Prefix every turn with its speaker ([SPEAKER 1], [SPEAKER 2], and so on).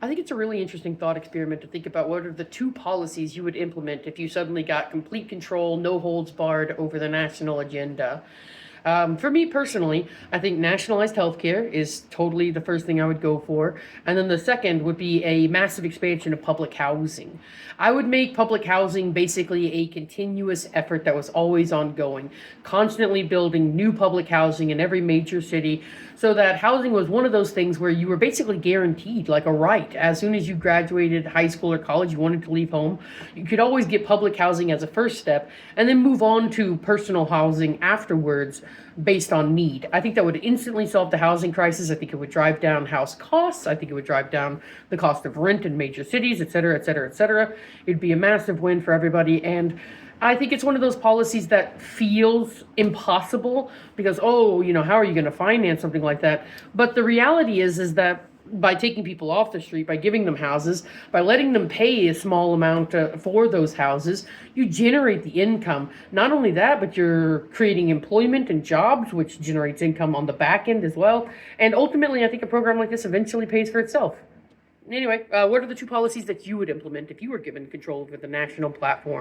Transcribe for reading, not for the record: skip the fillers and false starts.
[SPEAKER 1] I think it's a really interesting thought experiment to think about what are the two policies you would implement if you suddenly got complete control, no holds barred over the national agenda. For me personally, I think nationalized healthcare is totally the first thing I would go for. And then the second would be a massive expansion of public housing. I would make public housing basically a continuous effort that was always ongoing, constantly building new public housing in every major city so that housing was one of those things where you were basically guaranteed, like a right. As soon as you graduated high school or college, you wanted to leave home, you could always get public housing as a first step and then move on to personal housing afterwards based on need. I think that would instantly solve the housing crisis. I think it would drive down house costs. I think it would drive down the cost of rent in major cities, et cetera, et cetera, et cetera. It'd be a massive win for everybody. And I think it's one of those policies that feels impossible because, oh, how are you going to finance something like that? But the reality is that by taking people off the street, by giving them houses, by letting them pay a small amount for those houses, you generate the income. Not only that, but you're creating employment and jobs, which generates income on the back end as well. And ultimately, I think a program like this eventually pays for itself. Anyway, what are the two policies that you would implement if you were given control over the national platform?